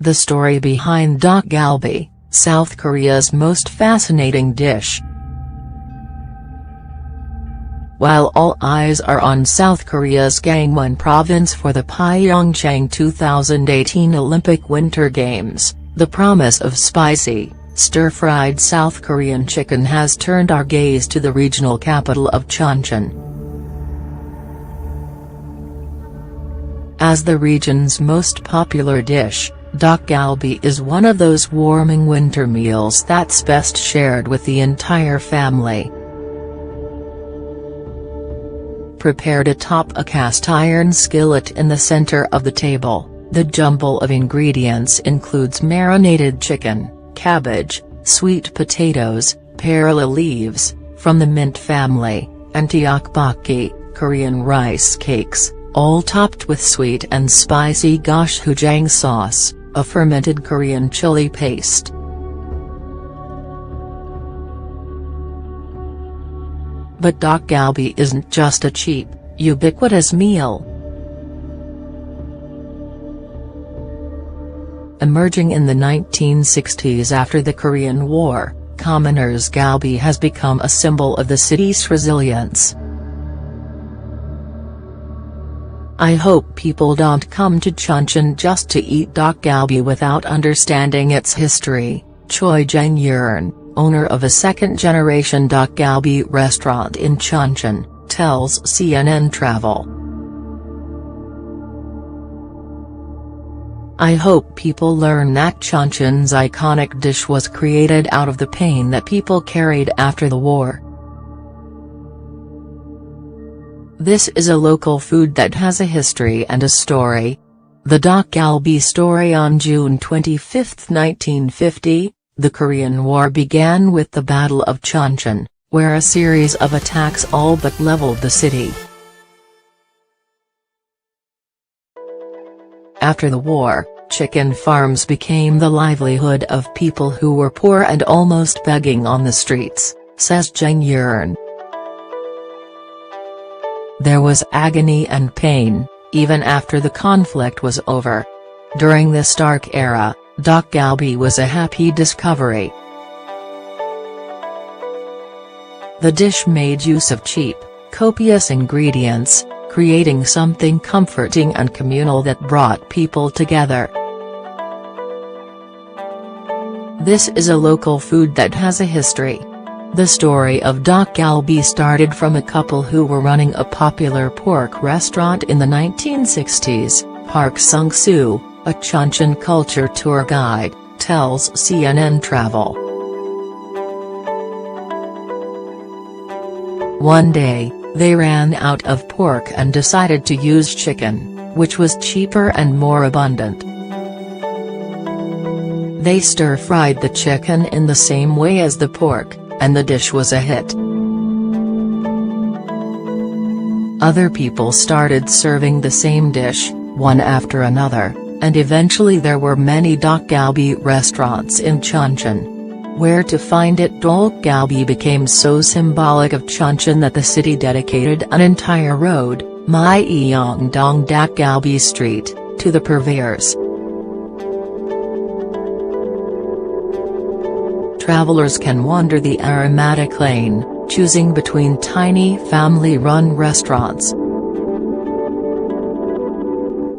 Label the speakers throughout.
Speaker 1: The story behind dak-galbi, South Korea's most fascinating dish. While all eyes are on South Korea's Gangwon province for the PyeongChang 2018 Olympic Winter Games, the promise of spicy, stir-fried South Korean chicken has turned our gaze to the regional capital of Chuncheon. As the region's most popular dish, dak-galbi is one of those warming winter meals that's best shared with the entire family. Prepared atop a cast-iron skillet in the center of the table, the jumble of ingredients includes marinated chicken, cabbage, sweet potatoes, perilla leaves, from the mint family, and tteokbokki, Korean rice cakes, all topped with sweet and spicy gochujang sauce, a fermented Korean chili paste. But dak-galbi isn't just a cheap, ubiquitous meal. Emerging in the 1960s after the Korean War, commoners' galbi has become a symbol of the city's resilience. I hope people don't come to Chuncheon just to eat dak-galbi without understanding its history, Choi Jang-yeon, owner of a second-generation dak-galbi restaurant in Chuncheon, tells CNN Travel. I hope people learn that Chuncheon's iconic dish was created out of the pain that people carried after the war. This is a local food that has a history and a story. The dak-galbi story. On June 25, 1950, the Korean War began with the Battle of Chuncheon, where a series of attacks all but leveled the city. After the war, chicken farms became the livelihood of people who were poor and almost begging on the streets, says Jang-yeon. There was agony and pain, even after the conflict was over. During this dark era, dak-galbi was a happy discovery. The dish made use of cheap, copious ingredients, creating something comforting and communal that brought people together. This is a local food that has a history. The story of dak-galbi started from a couple who were running a popular pork restaurant in the 1960s, Park Sung-soo, a Chuncheon culture tour guide, tells CNN Travel. One day, they ran out of pork and decided to use chicken, which was cheaper and more abundant. They stir-fried the chicken in the same way as the pork, and the dish was a hit. Other people started serving the same dish, one after another, and eventually there were many dak-galbi restaurants in Chuncheon. Where to find it? Dak-galbi became so symbolic of Chuncheon that the city dedicated an entire road, Myeongdong dak-galbi Street, to the purveyors. Travelers can wander the aromatic lane, choosing between tiny family-run restaurants.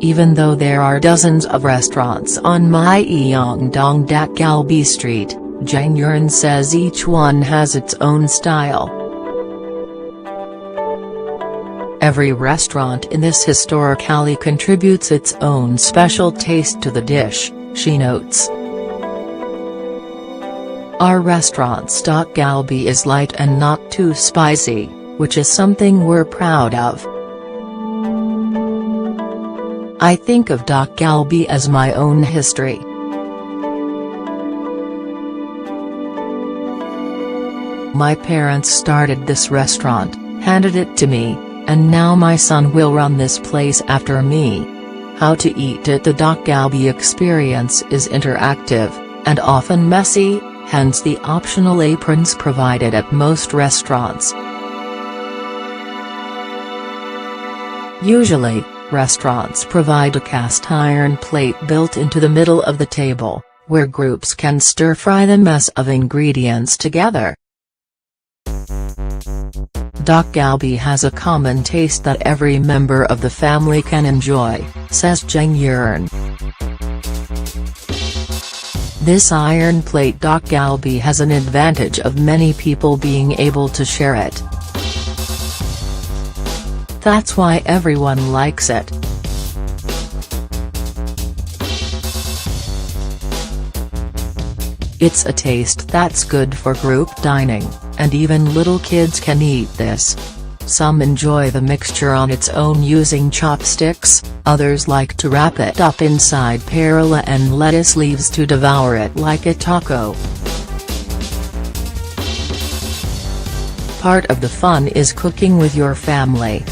Speaker 1: Even though there are dozens of restaurants on Myeongdong dak-galbi Street, Jang-yeon says each one has its own style. Every restaurant in this historic alley contributes its own special taste to the dish, she notes. Our restaurant's dak-galbi is light and not too spicy, which is something we're proud of. I think of dak-galbi as my own history. My parents started this restaurant, handed it to me, and now my son will run this place after me. How to eat it? The dak-galbi experience is interactive, and often messy, hence the optional aprons provided at most restaurants. Usually, Restaurants provide a cast iron plate built into the middle of the table, where groups can stir-fry the mess of ingredients together. Dak-galbi has a common taste that every member of the family can enjoy, says Chuncheon. This iron plate dak-galbi has an advantage of many people being able to share it. That's why everyone likes it. It's a taste that's good for group dining, and even little kids can eat this. Some enjoy the mixture on its own using chopsticks, others like to wrap it up inside perilla and lettuce leaves to devour it like a taco. Part of the fun is cooking with your family.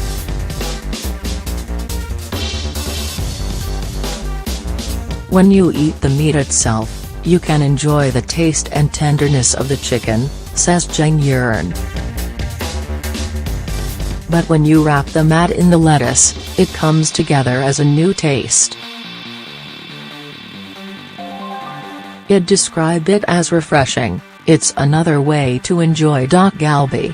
Speaker 1: When you eat the meat itself, you can enjoy the taste and tenderness of the chicken, says Chuncheon. But when you wrap the mat in the lettuce, it comes together as a new taste. I'd describe it as refreshing. It's another way to enjoy dak-galbi.